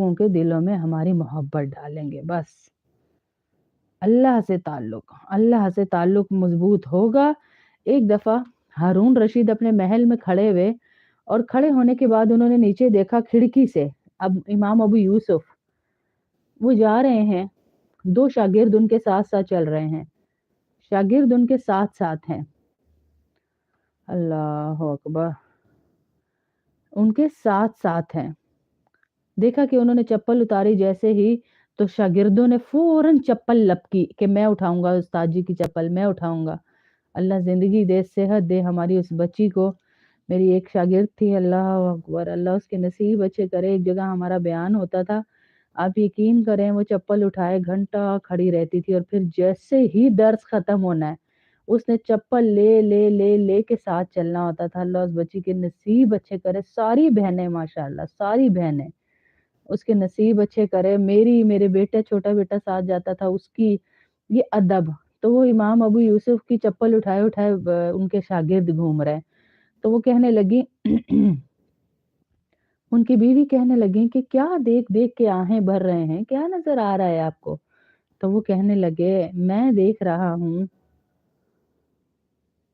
लोगों के दिलों में हमारी मोहब्बत डालेंगे। बस अल्लाह से ताल्लुक मजबूत होगा। एक दफ़ा हारून रशीद अपने महल में खड़े हुए और खड़े होने के बाद उन्होंने नीचे देखा खिड़की से, अब इमाम अबू यूसुफ वो जा रहे हैं, 2 शागिर्द उनके साथ-साथ चल रहे हैं। शागिर्द उनके साथ-साथ हैं। अल्लाहु अकबर! उनके साथ-साथ हैं। देखा कि उन्होंने चप्पल उतारी जैसे ही, तो शागिर्दों ने फ़ौरन चप्पल लपकी कि मैं उठाऊँगा उस्ताद जी की चप्पल, मैं उठाऊँगा। अल्लाह ज़िंदगी दे, सेहत दे हमारी उस बच्ची को। मेरी एक शागिर्द थी, अल्लाहु अकबर! अल्लाह उसके नसीब अच्छे करे। एक जगह हमारा बयान होता था, आप यकीन करें वो चप्पल उठाए घंटा खड़ी रहती थी और फिर जैसे ही दर्स ख़त्म होना है, उसने चप्पल ले के साथ चलना होता था। अल्लाह उस बच्ची के नसीब अच्छे करे। सारी बहनें माशाअल्लाह, सारी बहनें उसके नसीब अच्छे करे। मेरे बेटे, छोटा बेटा साथ जाता था, उसकी ये अदब। तो वो इमाम अबू यूसुफ की चप्पल उठाए-उठाए उनके शागिर्द घूम रहे हैं। तो वो कहने लगी उनकी बीवी कहने लगी कि क्या देख-देख के आहें भर रहे हैं? क्या नज़र आ रहा है आपको? तो वो कहने लगे, मैं देख रहा हूँ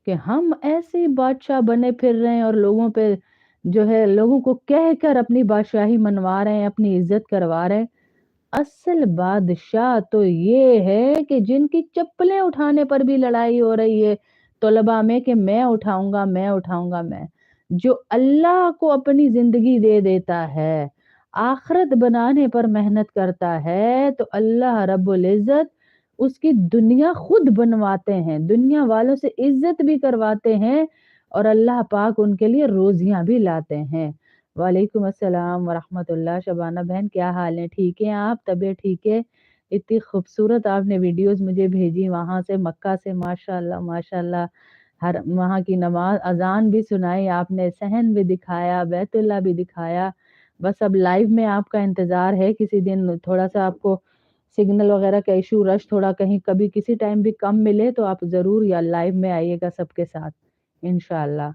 कि हम ऐसे ही बादशाह बने फिर रहे हैं और लोगों पे जो है लोगों को कह कर अपनी बादशाही मनवा रहे हैं, अपनी इज़्ज़त करवा रहे हैं। असल बादशाह तो ये है कि जिनकी चप्पलें उठाने पर भी लड़ाई हो रही है तलबा में कि मैं उठाऊँगा, मैं उठाऊँगा मैं। जो अल्लाह को अपनी ज़िंदगी दे देता है, आखिरत बनाने पर मेहनत करता है, तो अल्लाह रब्बुल इज़्ज़त उसकी दुनिया खुद बनवाते हैं, दुनिया वालों से इज़्ज़त भी करवाते हैं और अल्लाह पाक उनके लिए रोज़ियाँ भी लाते हैं। वालेकुम अस्सलाम वरहमतुल्लाह। शबाना बहन क्या हाल है? ठीक हैं आप? तबीयत ठीक है? इतनी खूबसूरत आपने वीडियोज़ मुझे भेजी वहाँ से मक्का से माशाअल्लाह, माशाअल्लाह। हर वहाँ की नमाज़ अज़ान भी सुनाई आपने, सहन भी दिखाया, बैतुल्लाह भी दिखाया। बस अब लाइव में आपका इंतज़ार है किसी दिन थोड़ा-सा आपको सिग्नल वग़ैरह का इश्यू रश थोड़ा कहीं कभी किसी टाइम भी कम मिले तो आप ज़रूर या लाइव में आइएगा सबके साथ, इंशाअल्लाह।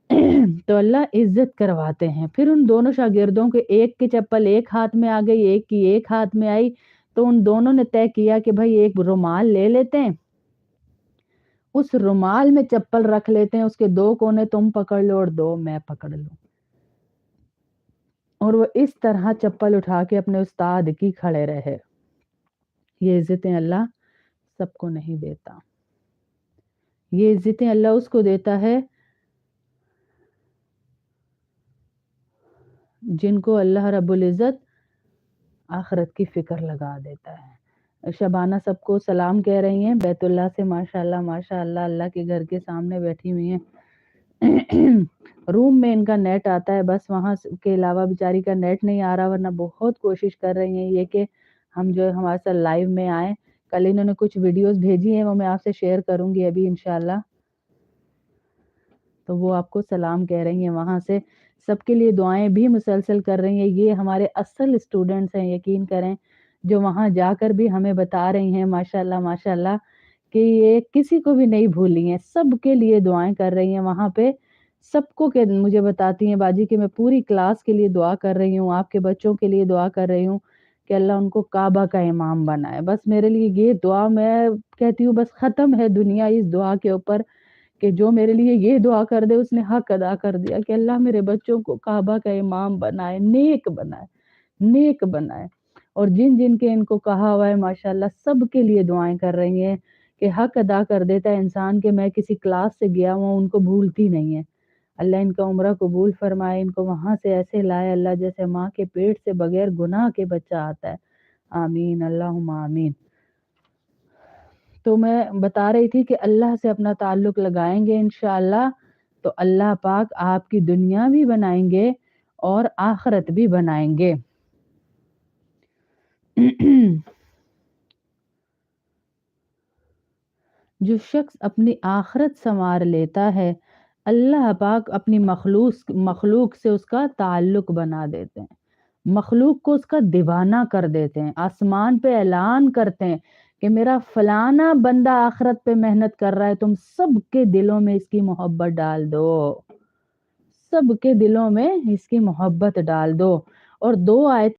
तो अल्लाह इज़्ज़त करवाते हैं। फिर उन दोनों शागिर्दों के एक की चप्पल एक हाथ में आ गई, एक की एक हाथ में आई, तो उन दोनों ने तय किया कि भई एक रुमाल ले लेते हैं, उस रुमाल में चप्पल रख लेते हैं, उसके 2 कोने तुम पकड़ लो और 2 मैं पकड़ लूँ। और वो इस तरह चप्पल उठा के अपने उस्ताद की खड़े रहे। ये इज़्ज़तें अल्लाह सबको नहीं देता। ये इज़्ज़तें अल्लाह उसको देता है जिनको अल्लाह रब्बुल इज़्ज़त आखिरत की फ़िक्र लगा देता है। शबाना सबको सलाम कह रही हैं बैतुल्लाह से माशाअल्लाह, माशाअल्लाह अल्लाह के घर के सामने बैठी हुई हैं। रूम में इनका नेट आता है बस वहाँ के अलावा बेचारी का नेट नहीं आ रहा वरना बहुत कोशिश कर रही हैं ये कि हम जो है हमारे साथ लाइव में आएँ। कल इन्होंने कुछ वीडियोज़ भेजी हैं वो मैं आपसे शेयर करूँगी अभी इंशाअल्लाह। तो वो आपको सलाम कह रही हैं वहाँ से। सबके लिए दुआएँ भी मुसलसल कर रही हैं। ये हमारे असल स्टूडेंट्स हैं यकीन करें, जो वहाँ जाकर भी हमें बता रही हैं माशाअल्लाह, माशाअल्लाह कि ये किसी को भी नहीं भूली हैं। सबके लिए दुआएँ कर रही हैं वहाँ पे। सबको के मुझे बताती हैं बाजी कि मैं पूरी क्लास के लिए दुआ कर रही हूँ, आपके बच्चों के लिए दुआ कर रही हूँ कि अल्लाह उनको काबा का इमाम बनाए। बस मेरे लिए ये दुआ मैं कहती हूँ बस ख़त्म है दुनिया इस दुआ के ऊपर कि जो मेरे लिए ये दुआ कर दे उसने हक अदा कर दिया कि अल्लाह मेरे बच्चों को काबा का इमाम बनाए, नेक बनाए, नेक बनाए। और जिन-जिन के इनको कहा हुआ है माशाअल्लाह सबके लिए दुआएँ कर रही हैं कि हक अदा कर देता है इंसान कि मैं किसी क्लास से गया हूँ उनको भूलती नहीं है। अल्लाह इनका उम्रा कबूल फरमाए, इनको वहाँ से ऐसे लाए अल्लाह जैसे माँ के पेट से बगैर गुनाह के बच्चा आता है। आमीन, अल्लाहुम्मा आमीन। तो मैं बता रही थी कि अल्लाह से अपना ताल्लुक़ लगाएँगे इंशाअल्लाह, तो अल्लाह पाक आपकी दुनिया भी बनाएँगे और आखिरत भी बनाएँगे। जो शख्स अपनी आखिरत सँवार लेता है, अल्लाह पाक अपनी मखलूक से उसका ताल्लुक़ बना देते हैं। मखलूक को उसका दीवाना कर देते हैं। आसमान पे ऐलान करते हैं कि मेरा फलाना बंदा आखिरत पे मेहनत कर रहा है, तुम सबके दिलों में इसकी मोहब्बत डाल दो। सबके दिलों में इसकी मोहब्बत डाल दो। और 2 आयत